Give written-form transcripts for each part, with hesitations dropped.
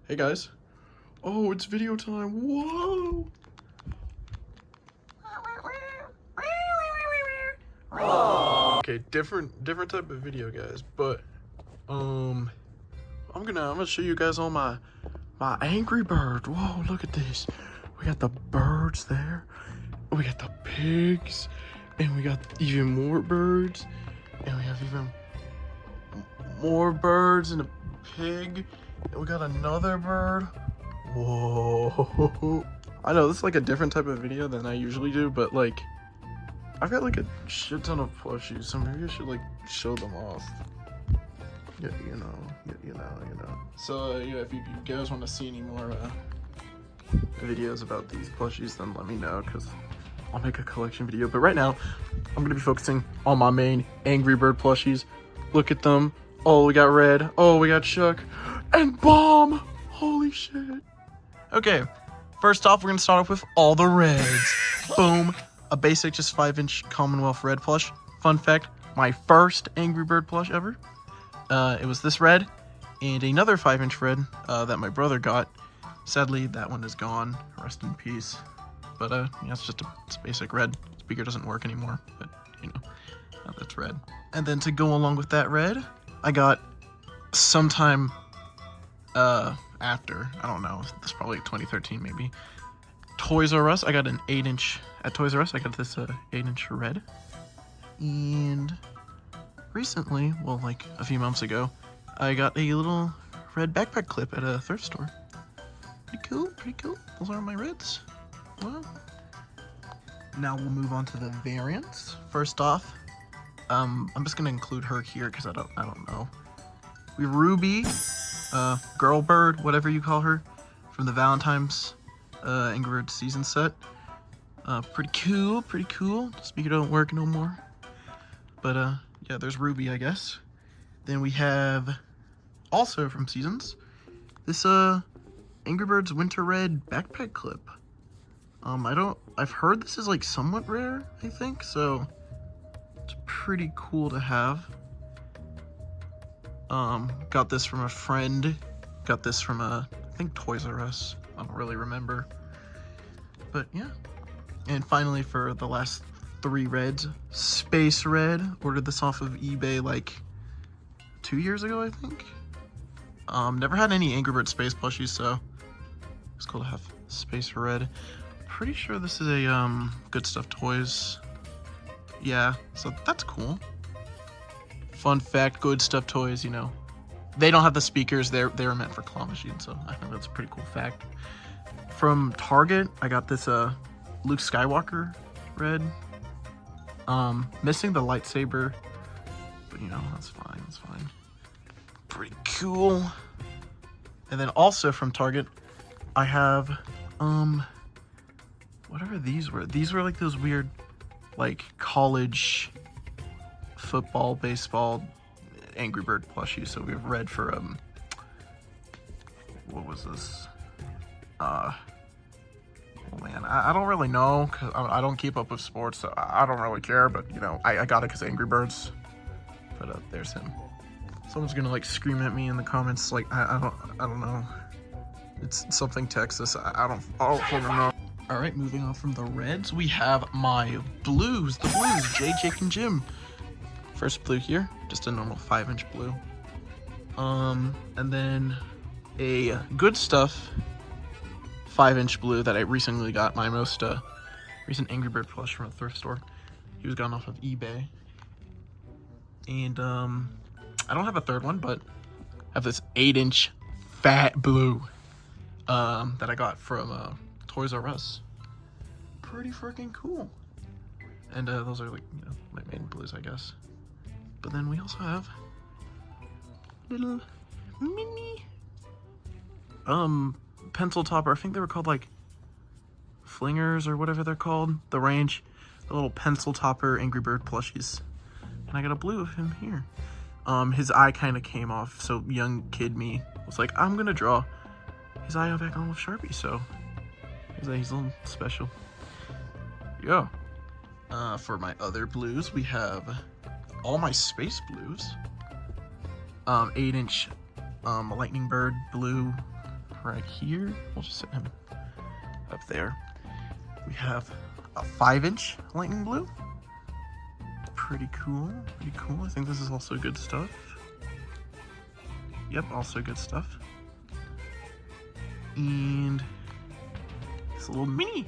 Hey guys. Oh, it's video time. Whoa. Okay, different type of video, guys, but I'm gonna show you guys all my Angry Bird. Whoa, look at this. We got the birds there. We got the pigs, and we got even more birds, and we have even more birds and a pig, and we got another bird. Whoa. I know this is like a different type of video than I usually do, but like I've got like a shit ton of plushies, so maybe I should like show them off. Yeah, you know. So yeah, if you guys want to see any more videos about these plushies, then let me know, because I'll make a collection video. But right now, I'm gonna be focusing on my main Angry Bird plushies. Look at them. Oh, we got Red. Oh, we got Chuck. And Bomb! Holy shit. Okay, first off, we're gonna start off with all the Reds. Boom. A basic, just 5-inch Commonwealth Red plush. Fun fact, my first Angry Bird plush ever. It was this red, and another 5-inch red that my brother got. Sadly, that one is gone. Rest in peace. But yeah, it's a basic red. Speaker doesn't work anymore, but you know, that's red. And then to go along with that red, I got sometime after, I don't know, it's probably 2013 maybe, Toys R Us. I got an 8-inch at Toys R Us. I got this 8-inch red. And recently, well, like a few months ago, I got a little red backpack clip at a thrift store. Pretty cool. Those are my reds. Well, now we'll move on to the variants. First off, I'm just gonna include her here because I don't know. We have Ruby, Girl Bird, whatever you call her, from the Valentine's Angry Bird season set. Pretty cool. Speaker don't work no more. But yeah, there's Ruby, I guess. Then we have, also from Seasons, this Angry Birds Winter Red backpack clip. I've heard this is like somewhat rare, I think, so it's pretty cool to have. Got this from a friend. Got this from I think Toys R Us. I don't really remember. But yeah. And finally, for the last 3 reds, Space Red. Ordered this off of eBay like 2 years ago, I think. Never had any Angry Bird Space plushies, so it's cool to have Space Red. Pretty sure this is a Good Stuff Toys. Yeah, so that's cool. Fun fact, Good Stuff Toys, you know, they don't have the speakers. They're meant for claw machines, so I think that's a pretty cool fact. From Target, I got this Luke Skywalker red. Missing the lightsaber, but you know, that's fine. Pretty cool. And then also from Target, I have whatever these were. These were like those weird, like, college football, baseball, Angry Bird plushies. So we have red for what was this? Oh man, I don't really know, because I don't keep up with sports, so I don't really care, but you know, I got it because Angry Birds. But there's him. Someone's gonna like scream at me in the comments like I don't know. It's something Texas. I don't fucking know. All right, moving on from the reds, we have my blues. The blues, Jay, Jake, and Jim. First blue here, just a normal 5-inch blue. And then a Good Stuff 5-inch blue that I recently got, my most recent Angry Bird plush from a thrift store. He was gotten off of eBay. And I don't have a third one, but I have this 8-inch fat blue that I got from Toys R Us. Pretty freaking cool. And those are like, you know, my main blues, I guess. But then we also have little mini pencil topper. I think they were called like flingers or whatever they're called. The range, the little pencil topper Angry Bird plushies. And I got a blue of him here. His eye kind of came off, so young kid me was like, I'm gonna draw his eye back on with Sharpie, so he's a little special. Yeah. For my other blues, we have all my space blues. 8-inch Lightning Bird blue right here. We'll just set him up there. We have a 5-inch lightning blue. Pretty cool, pretty cool. I think this is also good stuff. Yep, also good stuff. And this little mini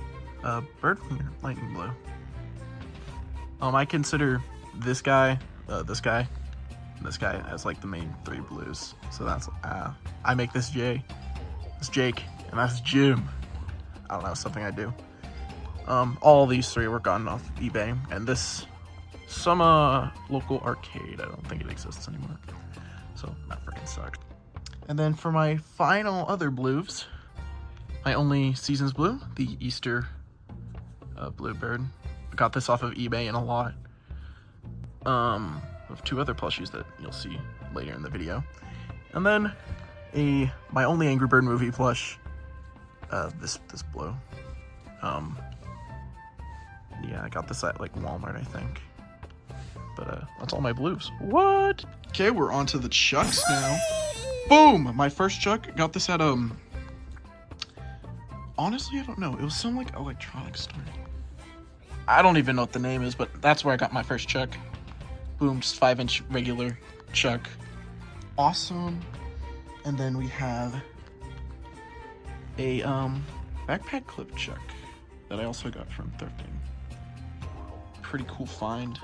bird finger lightning blue. I consider this guy, this guy, and this guy as like the main 3 blues. So that's I make this Jake, and that's Jim. I don't know, something I do. All these 3 were gotten off eBay, and this some local arcade. I don't think it exists anymore, so that freaking sucked. And then for my final other blues, my only season's blue, the Easter bluebird. I got this off of eBay in a lot of 2 other plushies that you'll see later in the video. And then my only Angry Bird movie plush, this blue. Yeah, I got this at like Walmart, I think. But that's all my blues. What? Okay, we're on to the Chucks now. Boom! My first Chuck. Got this at honestly, I don't know. It was some like electronics store. I don't even know what the name is, but that's where I got my first Chuck. Boom, just 5-inch regular Chuck. Awesome. And then we have a backpack clip Chuck that I also got from thrifting. Pretty cool find.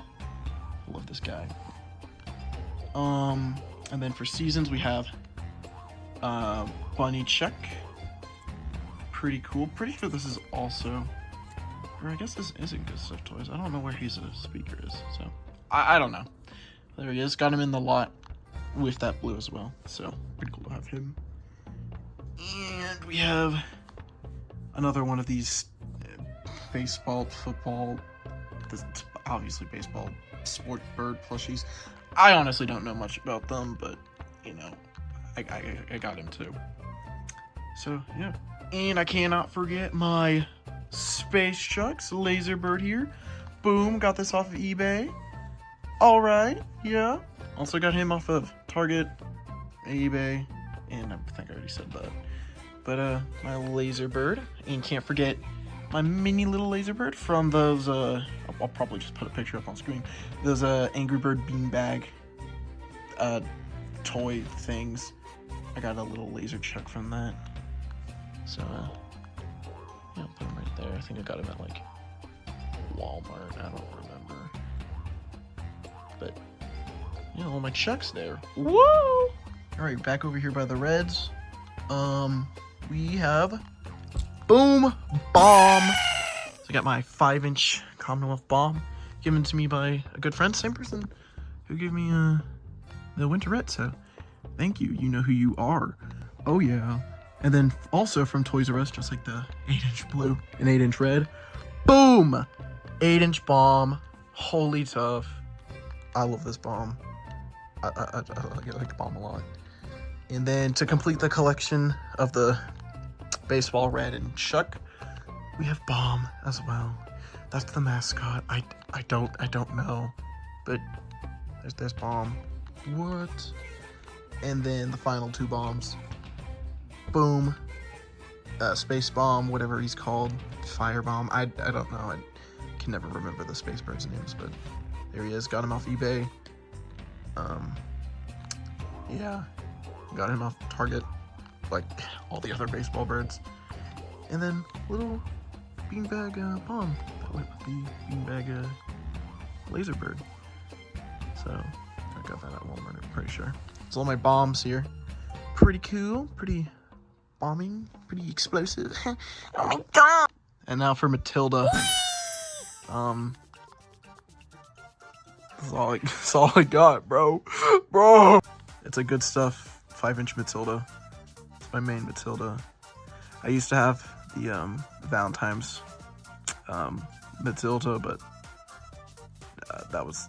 I love this guy. And then for seasons we have Bunny Chuck. Pretty cool. Pretty sure this is also, or I guess this isn't Good Stuff Toys. I don't know where his speaker is, so I don't know. There he is. Got him in the lot with that blue as well, so pretty cool to have him. And we have another one of these baseball, football, obviously baseball, sport bird plushies. I honestly don't know much about them, but you know, I got him too. So yeah, and I cannot forget my Space Chucks laser bird here. Boom, got this off of eBay. All right, yeah. Also got him off of Target, eBay, and I think I already said that. But my laser bird, and can't forget my mini little laser bird from those. I'll probably just put a picture up on screen. Those Angry Bird beanbag toy things. I got a little laser Chuck from that. So yeah, I'll put him right there. I think I got him at like Walmart. I don't remember. But yeah, all my Chucks there. Woo! All right, back over here by the Reds. We have Boom Bomb. So I got my 5-inch Commonwealth bomb given to me by a good friend, same person who gave me the Winterette. So thank you. You know who you are. Oh yeah. And then also from Toys R Us, just like the 8-inch blue and 8-inch red. Boom! 8-inch bomb. Holy tough. I love this bomb. I like the bomb a lot. And then to complete the collection of the baseball red and Chuck, we have Bomb as well. That's the mascot. I don't know, but there's Bomb. What? And then the final 2 bombs. Boom. Space Bomb, whatever he's called. Fire Bomb. I don't know. I can never remember the Space Bird's names, but there he is. Got him off eBay. Yeah. Got him off Target, like all the other baseball birds. And then little beanbag bomb that went with the beanbag laser bird. So I got that at Walmart, I'm pretty sure. It's all my bombs here. Pretty cool, pretty bombing, pretty explosive. Oh my god! And now for Matilda. That's all I got, bro. It's a good stuff 5-inch Matilda. It's my main Matilda. I used to have the Valentine's Matilda, but that was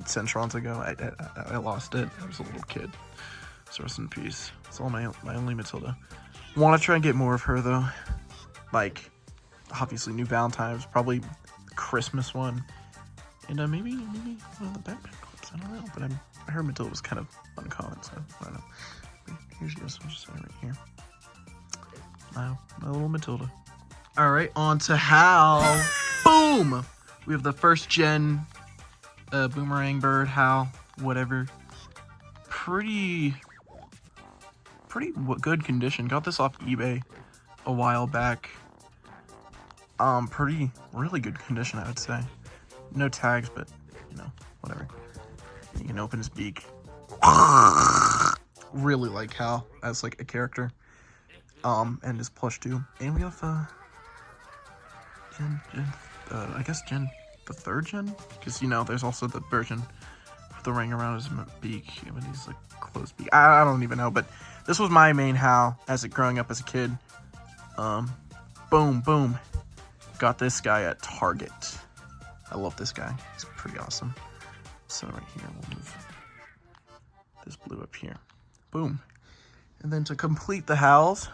10 Trons ago. I lost it. I was a little kid. So rest in peace. It's all my only Matilda. Want to try and get more of her though. Like, obviously new Valentine's, probably the Christmas one, and maybe one of the backpack clips. I don't know, but I heard Matilda was kind of uncommon, so I don't know. Here she is. I'll just set her right here. my little Matilda. All right, on to Hal. Boom! We have the first gen boomerang bird, Hal, whatever. Pretty good condition. Got this off eBay a while back. Really good condition, I would say. No tags, but you know, whatever. You can open his beak. Really like Hal as like a character. And his plush too. And we have I guess the third gen, because you know there's also the version with the ring around his beak when he's like closed beak. I don't even know, but this was my main Hal as growing up as a kid. Boom. Got this guy at Target. I love this guy. He's pretty awesome. So right here, we'll move this blue up here. Boom. And then to complete the Hals,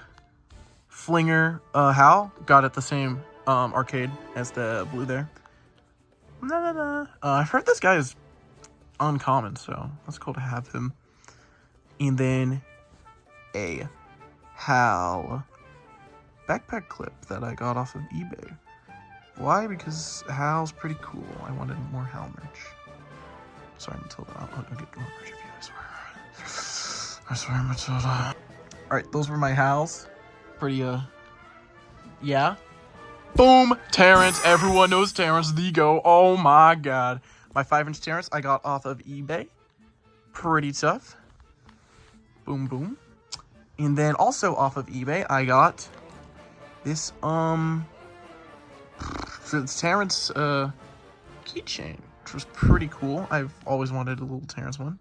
Flinger Hal got at the same arcade as the blue there. I've heard this guy is uncommon, so that's cool to have him. And then a Hal backpack clip that I got off of eBay. Why? Because Hal's pretty cool. I wanted more Hal merch. Sorry, Matilda. I'll get more merch of you, I swear, Matilda. Alright, those were my Hals. Pretty, yeah. Boom! Terrence. Everyone knows Terrence the Go. Oh my god. My 5-inch Terrence I got off of eBay. Pretty tough. Boom. And then also off of eBay, I got this, it's Terrence, keychain, which was pretty cool. I've always wanted a little Terrence one.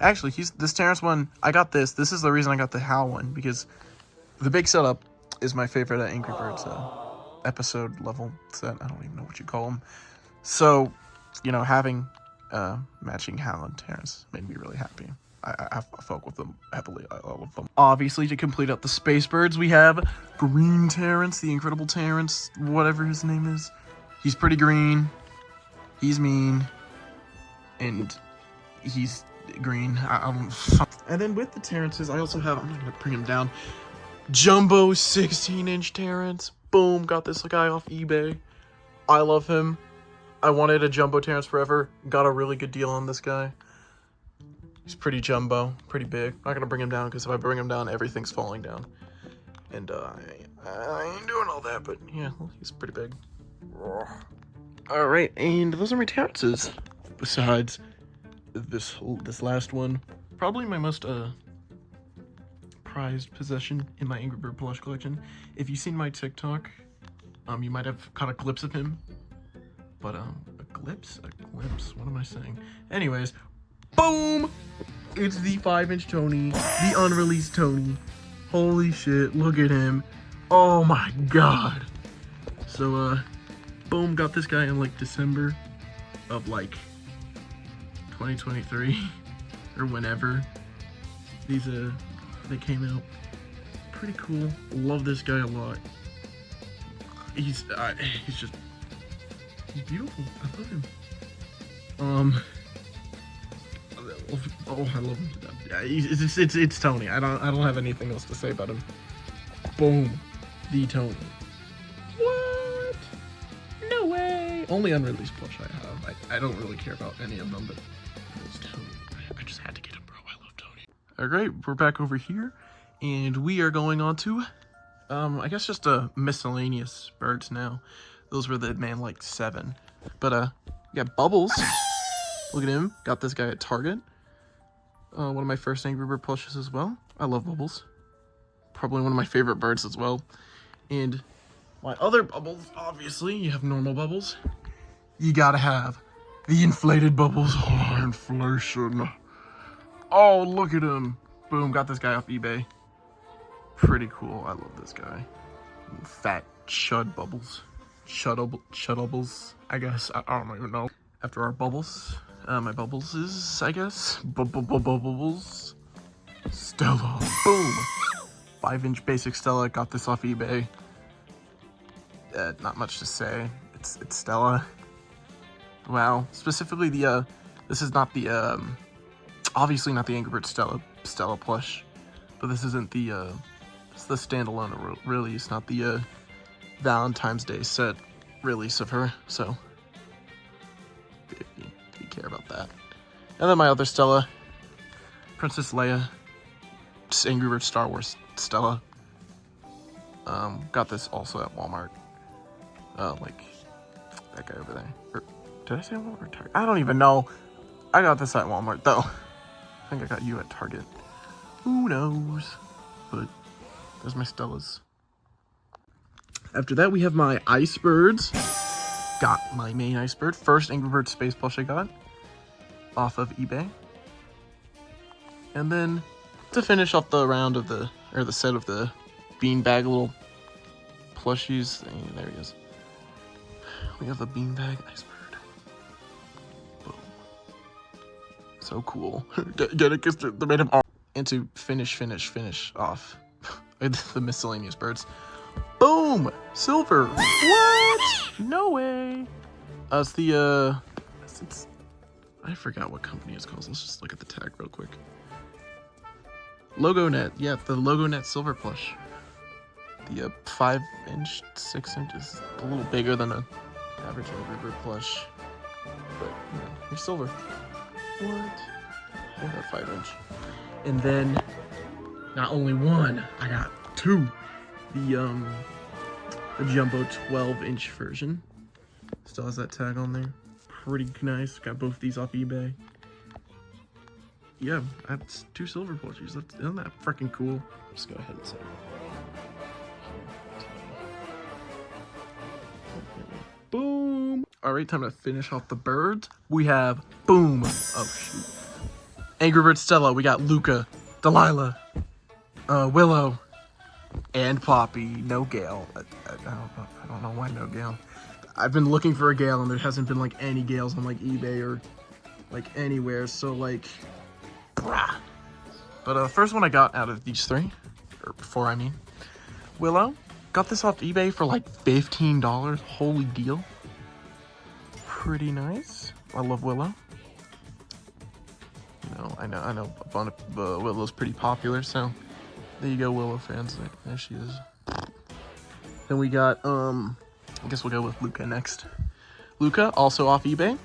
Actually, this Terrence one, I got this. This is the reason I got the Hal one, because the big setup is my favorite Angry Birds episode level set. I don't even know what you call them. So, you know, having matching Hal and Terrence made me really happy. I fuck with them heavily. I love them. Obviously, to complete out the Space Birds, we have Green Terrence, the Incredible Terrence, whatever his name is. He's pretty green. He's mean. And he's green. And then with the Terrences, I also have, I'm not going to bring him down, Jumbo 16-inch Terrence. Boom, got this guy off eBay. I love him. I wanted a Jumbo Terrence forever. Got a really good deal on this guy. He's pretty jumbo, pretty big. Not gonna bring him down, because if I bring him down, everything's falling down. And I ain't doing all that, but yeah, he's pretty big. Alright, and those are my Terrences. Besides this last one. Probably my most prized possession in my Angry Bird plush collection. If you've seen my TikTok, you might have caught a glimpse of him. But a glimpse? What am I saying? Anyways, boom! It's the 5-inch Tony, the unreleased Tony. Holy shit, look at him. Oh my god. So, boom, got this guy in like December of like 2023 or whenever these they came out. Pretty cool. Love this guy a lot. He's beautiful. I love him. Oh, I love him to death. Yeah, it's Tony. I don't have anything else to say about him. Boom, the Tony. What? No way. Only unreleased plush I have. I don't really care about any of them, but it's Tony. I just had to get him, bro. I love Tony. Alright, we're back over here, and we are going on to, I guess just miscellaneous birds now. Those were the man like 7. But yeah, Bubbles. Look at him. Got this guy at Target. One of my first Angry Bird plushes as well. I love Bubbles. Probably one of my favorite birds as well. And my other Bubbles, obviously, you have normal Bubbles. You gotta have the inflated Bubbles. Oh, inflation. Oh, look at him. Boom, got this guy off eBay. Pretty cool. I love this guy. Fat Chud Bubbles. Chuddables, I guess. I don't even know. After our Bubbles, my Bubbles is, I guess, Bubbles. Stella. Boom. 5-inch basic Stella. Got this off eBay. Not much to say. It's Stella. Wow. Specifically the, this is not the, obviously not the Angry Bird Stella plush. But this isn't the It's the standalone release, not the Valentine's Day set release of her. So, if you care about that. And then my other Stella, Princess Leia, just Angry Birds Star Wars Stella. Got this also at Walmart. Like that guy over there. Or, did I say Walmart or Target? I don't even know. I got this at Walmart though. I think I got you at Target. Who knows? But there's my Stellas. After that, we have my Ice Birds. Got my main Ice Bird. First Angry Birds Space plush I got off of eBay. And then to finish off the round of the set of the beanbag little plushies. There he is. We have the beanbag Ice Bird. Boom. So cool. Get it? Because they made him all. And to finish off the miscellaneous birds. Boom! Silver. What? No way. It's the I forgot what company it's called. Let's just look at the tag real quick. LogoNet. Yeah, the LogoNet Silver plush. The 5-inch, 6 inches, a little bigger than an average Angry Bird plush. But you know, you're silver. What? I got 5-inch. And then not only one, I got two. The jumbo 12-inch version. Still has that tag on there. Pretty nice. Got both these off eBay. Yeah, that's two silver plushies. Isn't that freaking cool? Just go ahead and say it. Boom! Alright, time to finish off the birds. We have, boom! Oh, shoot. Angry Birds Stella, we got Luca, Delilah, Willow, and Poppy. No Gale. I don't know why no Gale. I've been looking for a Gale, and there hasn't been, like, any Gales on, like, eBay or, like, anywhere, so, like, brah. But, first one I got out of these three, or before, I mean, Willow. Got this off eBay for, like, $15. Holy deal. Pretty nice. I love Willow. You know, I know Willow's pretty popular, so there you go, Willow fans. There she is. Then we got, I guess we'll go with Luca next. Luca, also off eBay.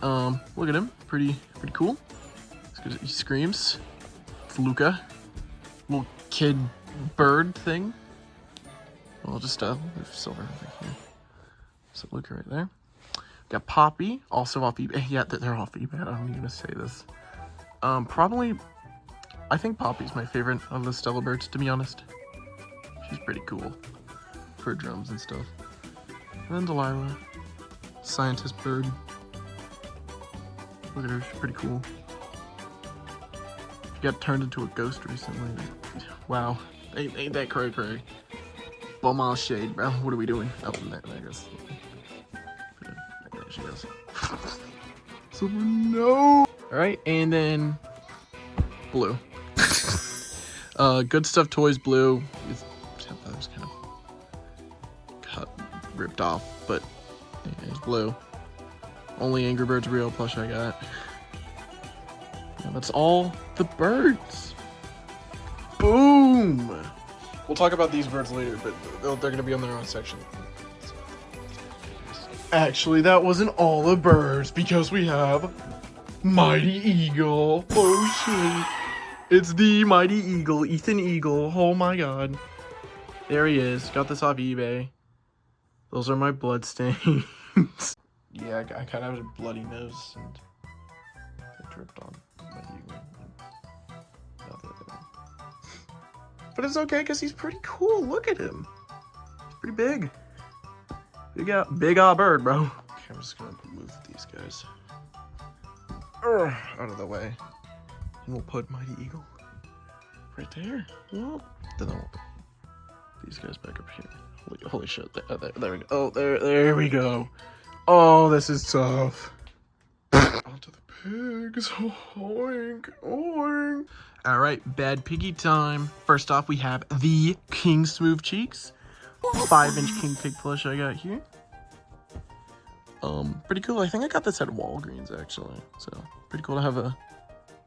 Look at him. Pretty cool. He screams. It's Luca. Little kid bird thing. Well, just move silver over here. So Luca right there. Got Poppy, also off eBay. Yeah, they're off eBay. I don't even gonna say this. Probably, I think Poppy's my favorite of the Stella birds, to be honest. She's pretty cool. For drums and stuff. And then Delilah. Scientist bird. Look at her, she's pretty cool. She got turned into a ghost recently. Wow. Ain't that cray. Bum all shade, bro. What are we doing? Oh, there goes. There she goes. Silver, no! Alright, and then Blue. Good Stuff Toys Blue. That was kind of ripped off, but it's Blue. Only Angry Birds Real plush I got. And that's all the birds. Boom! We'll talk about these birds later, but they're going to be on their own section. Actually, that wasn't all the birds, because we have Mighty Eagle. Oh shit. It's the Mighty Eagle, Ethan Eagle. Oh my god. There he is. Got this off eBay. Those are my blood stains. Yeah, I kind of have a bloody nose, and it dripped on my eagle. Not the other one. But it's okay, because he's pretty cool. Look at him. He's pretty big. Big bird, bro. Okay, I'm just gonna move these guys out of the way. And we'll put Mighty Eagle right there. Well, then I'll put these guys back up here. Holy shit. There we go. Oh, there we go. Oh, this is tough. Onto the pigs. Oink, oink. All right, bad piggy time. First off, we have the King Smooth Cheeks. 5-inch King Pig plush I got here. Pretty cool. I think I got this at Walgreens, actually. So, pretty cool to have a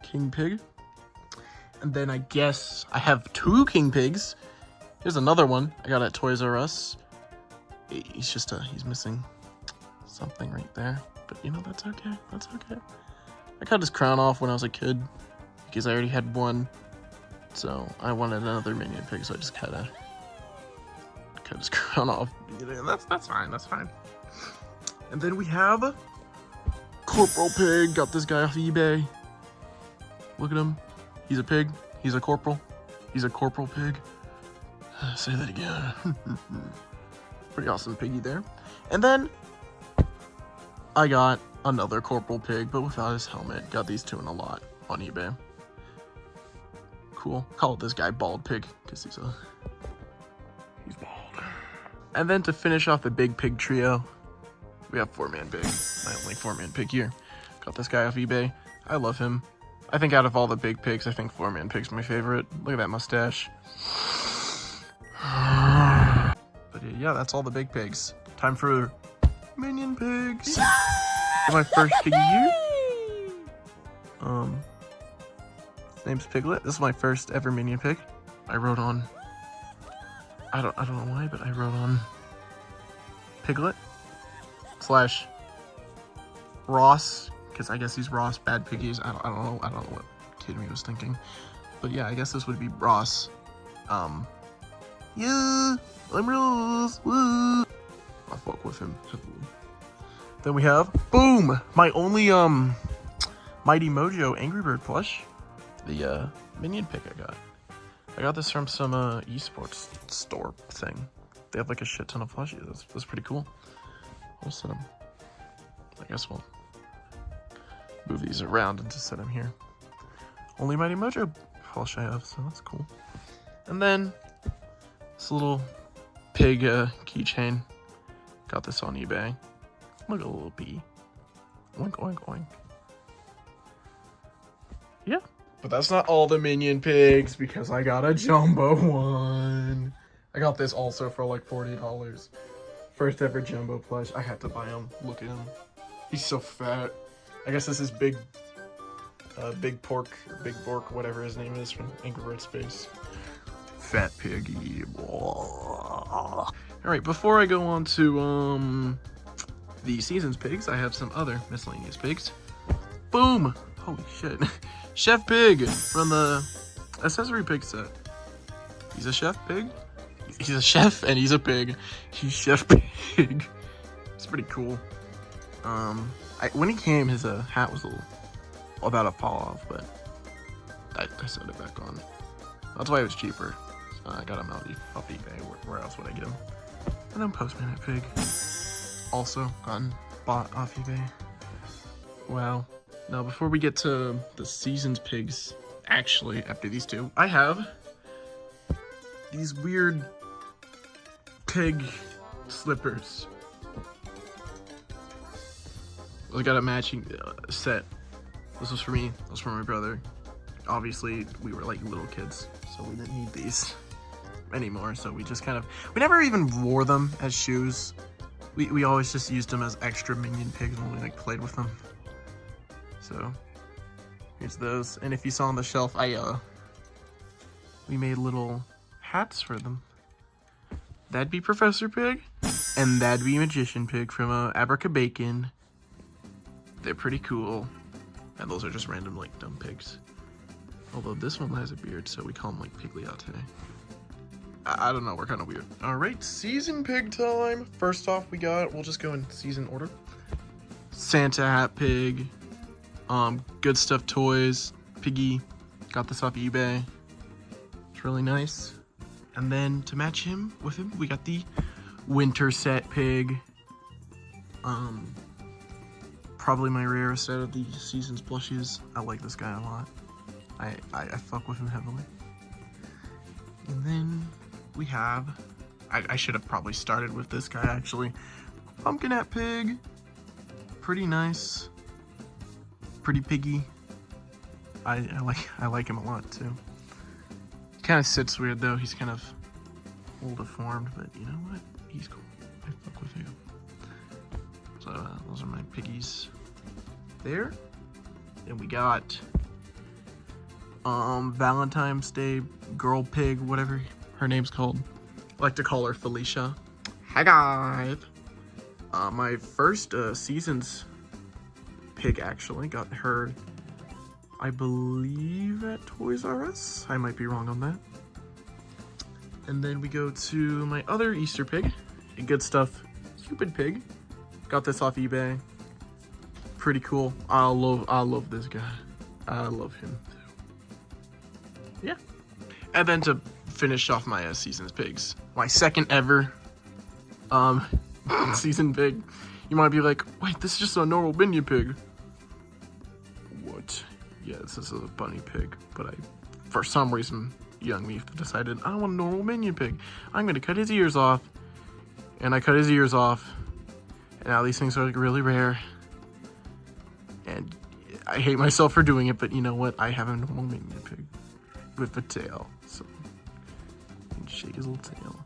King Pig. And then I guess I have 2 king pigs. Here's another one I got at Toys R Us. He's missing something right there. But you know, that's okay. That's okay. I cut his crown off when I was a kid because I already had one. So I wanted another minion pig, so I just cut his crown off. That's fine. That's fine. And then we have Corporal Pig. Got this guy off eBay. Look at him. He's a pig. He's a corporal. He's a corporal pig. Say that again. Pretty awesome piggy there. And then I got another corporal pig, but without his helmet. Got these 2 in a lot on eBay. Cool. Call this guy Bald Pig because he's bald. And then to finish off the big pig trio, we have 4-man pig. My only 4-man pig here. Got this guy off eBay. I love him. I think out of all the big pigs, I think 4-man pig's my favorite. Look at that mustache. But yeah, that's all the big pigs. Time for minion pigs. My first piggy here. His name's Piglet. This is my first ever minion pig. I wrote on. I don't know why, but I wrote on Piglet / Ross, because I guess he's Ross. Bad piggies. I don't know what kid he was thinking, but yeah, I guess this would be Ross. Yeah, I'm Ross. Woo. I fuck with him heavily. Then we have boom, my only Mighty Mojo Angry Bird plush, the minion pick I got. I got this from some esports store thing. They have like a shit ton of plushies. That's pretty cool. We'll set them. I guess we'll move these around and just set them here. Only Mighty Mojo plush I have, so that's cool. And then this little pig keychain. Got this on eBay. Look at a little pea. Oink, oink, oink. Yeah. But that's not all the minion pigs because I got a jumbo one. I got this also for like $40. First ever jumbo plush. I had to buy him. Look at him. He's so fat. I guess this is Big Pork, or Big Bork, whatever his name is from Angry Birds Space. Fat piggy. Alright, before I go on to the season's pigs, I have some other miscellaneous pigs. Boom! Holy shit. Chef Pig from the accessory pig set. He's a chef pig. He's a chef and he's a pig. He's Chef Pig. It's pretty cool. When he came, his hat was a little about to fall off, but I sewed it back on. That's why it was cheaper. So I got him off eBay. Where else would I get him? And then Postman at Pig. Also bought off eBay. Wow. Now, before we get to the season's pigs, actually, after these 2, I have these weird pig slippers. I got a matching set. This was for me. This was for my brother. Obviously, we were like little kids, so we didn't need these anymore. So we just we never even wore them as shoes. We always just used them as extra minion pigs when we like played with them. So here's those. And if you saw on the shelf, we made little hats for them. That'd be Professor Pig, and that'd be Magician Pig from Abracabacon. They're pretty cool. And those are just random, like, dumb pigs. Although this one has a beard, so we call him, like, Pigliote. I don't know, we're kind of weird. Alright, season pig time. First off, we'll just go in season order. Santa Hat Pig. Good Stuff Toys. Piggy. Got this off eBay. It's really nice. And then, to match him, we got the Winter Set Pig. Probably my rarest set of the season's plushies. I like this guy a lot. I fuck with him heavily. And then we have, I should have probably started with this guy actually. Pumpkin Hat Pig. Pretty nice. Pretty piggy. I like him a lot too. Kind of sits weird though. He's kind of a little deformed, but you know what? He's cool. I fuck with him. So those are my piggies there. And we got Valentine's Day girl pig, whatever her name's called. I like to call her Felicia. Hi guys. My first season's pig actually got her, I believe, at Toys R Us. I might be wrong on that. And then we go to my other Easter pig, a Good Stuff Cupid pig. Got this off eBay. Pretty cool. I love this guy. I love him too. Yeah. And then to finish off my season's pigs, my second ever season pig. You might be like, wait, this is just a normal minion pig. What? Yeah, this is a bunny pig, but for some reason, young me decided I want a normal minion pig. I'm gonna cut his ears off, and I cut his ears off. And now these things are like really rare, and I hate myself for doing it. But you know what? I have a normal minion pig with a tail, so shake his little tail.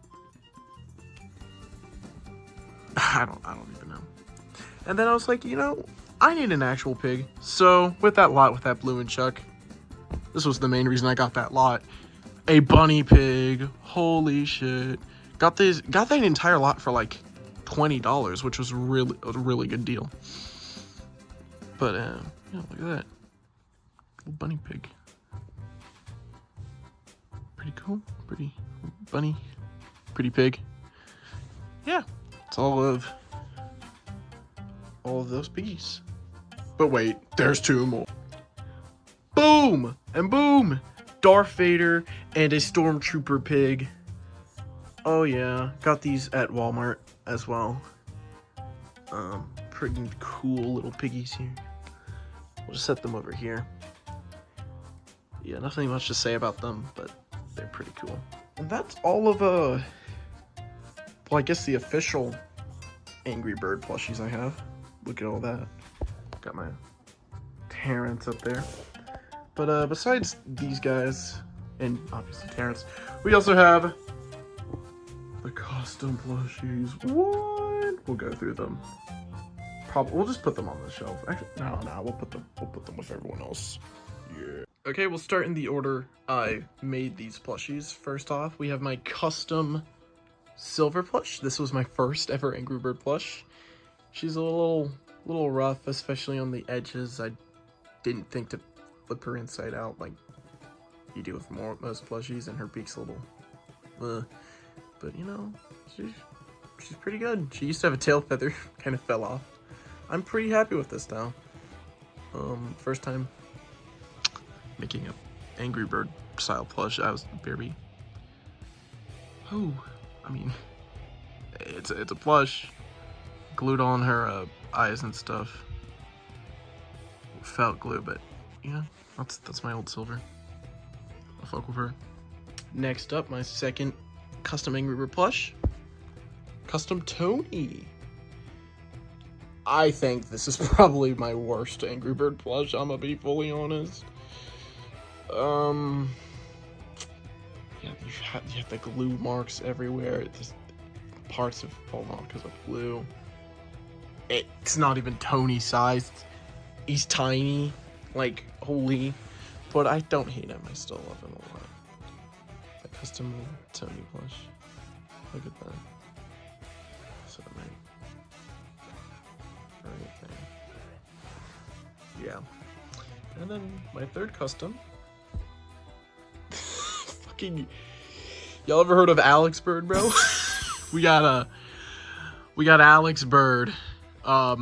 I don't even know. And then I was like, you know, I need an actual pig. So with that lot, with that Blue and Chuck, this was the main reason I got that lot. A bunny pig. Holy shit. Got that entire lot for like $20, which was a really good deal. But yeah, look at that. Little bunny pig. Pretty cool. Pretty bunny. Pretty pig. Yeah. It's all of those piggies. But wait, there's two more. Boom! And boom! Darth Vader and a Stormtrooper pig. Oh yeah, got these at Walmart as well. Pretty cool little piggies here. We'll just set them over here. Yeah, nothing much to say about them, but they're pretty cool. And that's all of well, I guess the official Angry Bird plushies I have. Look at all that. Got my Terrence up there. But besides these guys, and obviously Terrence, we also have the custom plushies. What? We'll go through them. We'll just put them on the shelf. Actually, no, we'll put them with everyone else. Yeah. Okay, we'll start in the order I made these plushies. First off, we have my custom silver plush. This was my first ever Angry Bird plush. She's a little rough, especially on the edges. I didn't think to flip her inside out like you do with most plushies, and her beak's a little but you know, she's pretty good. She used to have a tail feather, kind of fell off. I'm pretty happy with this now. First time making a Angry Bird style plush. I was very, I mean, it's a plush. Glued on her eyes and stuff. Felt glue, but yeah, that's my old silver. I'll fuck with her. Next up, my second custom Angry Bird plush. Custom Tony. I think this is probably my worst Angry Bird plush, I'm gonna be fully honest. Yeah, you have the glue marks everywhere. Just parts have fallen off because of glue. It's not even Tony sized. He's tiny, like, holy. But I don't hate him. I still love him a lot. The custom Tony plush. Look at that. So yeah. And then my third custom. Fucking, y'all ever heard of Alex Bird, bro? we got Alex Bird. I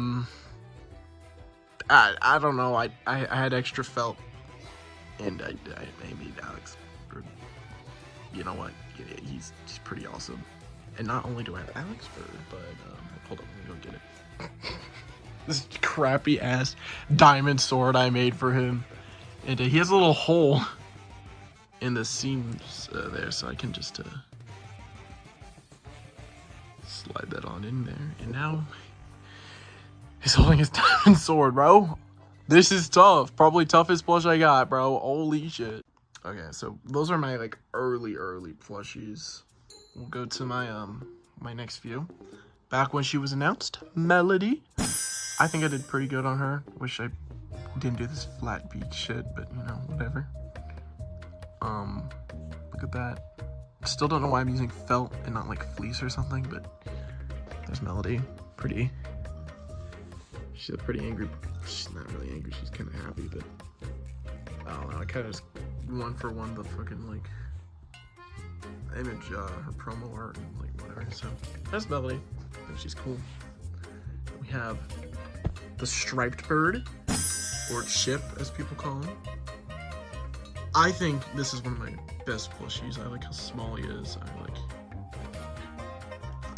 don't know. I had extra felt, and I made Alex Bird. You know what? He's pretty awesome. And not only do I have Alex Bird, but hold on, let me go get it. This crappy ass diamond sword I made for him, and he has a little hole in the seams there, so I can just slide that on in there. And now he's holding his diamond sword, bro. This is tough. Probably toughest plush I got, bro. Holy shit. Okay, so those are my like early plushies. We'll go to my my next few. Back when she was announced, Melody. I think I did pretty good on her. Wish I didn't do this flat beat shit, but you know, whatever. Look at that. Still don't know why I'm using felt and not like fleece or something, but there's Melody. Pretty. She's a pretty angry. She's not really angry. She's kind of happy, but I don't know. I kind of just one for one the fucking like image, her promo art, and like whatever. So that's Melody. I think she's cool. We have the striped bird, or chip as people call him. I think this is one of my best plushies. I like how small he is.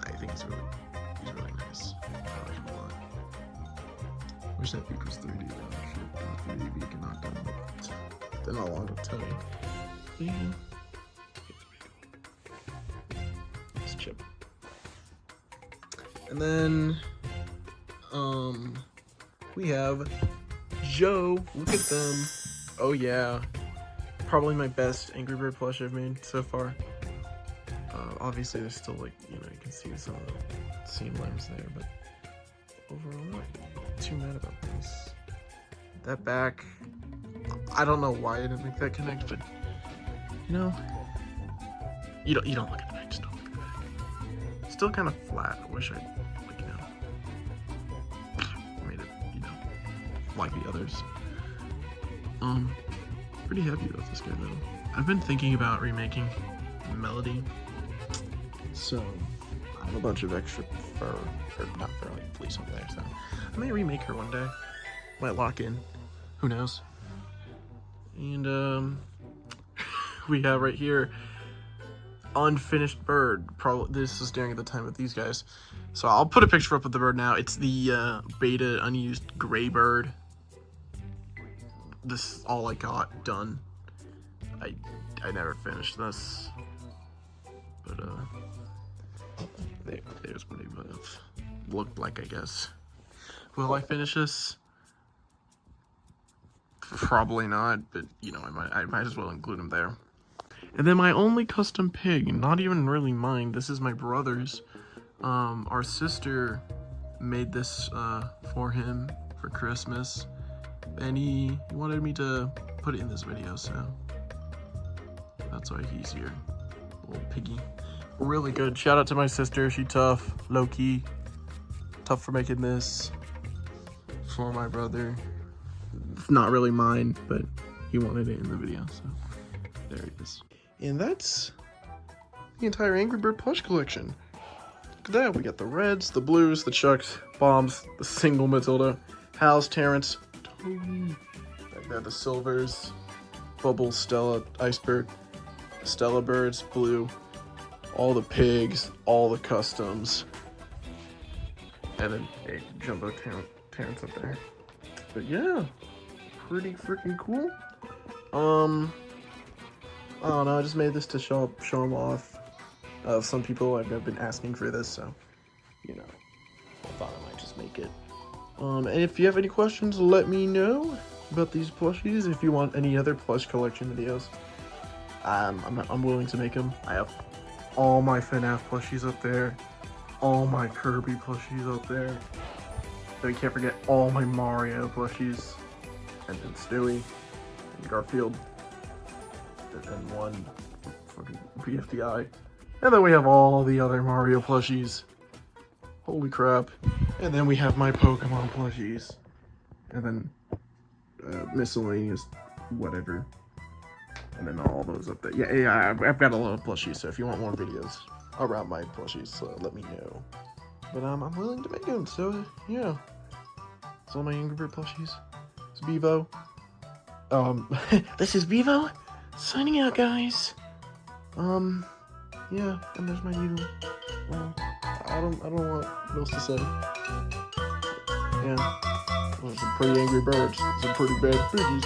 I think he's really nice. I like him a lot. Wish that peak was 3D though. Shit, 3D you can knock down. Then I'll log up Tony. Yeah. It's Chip. And then we have Joe. Look at them. Oh yeah. Probably my best Angry Bird plush I've made so far. Obviously there's still like, you can see some of the seam lines there, but overall I'm not too mad about this. That back, I don't know why I didn't make that connect, but you don't look at the back, just don't look at the back. Still kind of flat. I wish I made it, like the others. Pretty happy about this guy though. I've been thinking about remaking Melody, so I have a bunch of extra fur, or not fur, like fleece over there, so I may remake her one day. Might lock in, who knows. And we have right here unfinished bird. Probably this is during the time with these guys, so I'll put a picture up of the bird now. It's the beta unused gray bird. This is all I got done. I never finished this, but there's what it would have looked like, I guess. Will I finish this? Probably not, but I might as well include him there. And then my only custom pig, not even really mine. This is my brother's. Our sister made this for him for Christmas. And he wanted me to put it in this video, so that's why he's here. Little piggy. Really good. Shout out to my sister. She tough, low-key. Tough for making this for my brother. It's not really mine, but he wanted it in the video, so there it is. And that's the entire Angry Bird plush collection. Look at that. We got the reds, the blues, the chucks, bombs, the single Matilda, Hal's, Terrence, back there, the silvers, Bubbles, Stella, Iceberg, Stella birds, blue, all the pigs, all the customs, and then a jumbo Terrence up there. But yeah, pretty freaking cool. I don't know, I just made this to show them off. Some people have been asking for this, so I thought I might just make it. And if you have any questions, let me know about these plushies. If you want any other plush collection videos, I'm willing to make them. I have all my FNAF plushies up there, all my Kirby plushies up there. Then we can't forget all my Mario plushies, and then Stewie, and Garfield, and one fucking BFDI. And then we have all the other Mario plushies. Holy crap. And then we have my Pokemon plushies. And then miscellaneous whatever. And then all those up there. Yeah, I've got a lot of plushies, so if you want more videos around my plushies, let me know. But I'm willing to make them, so yeah. It's all my Angry Bird plushies. It's Bivo. This is Bivo, signing out, guys. Yeah, and there's my needle. Well, I don't know what else to say. Yeah, well, some pretty angry birds, some pretty bad piggies.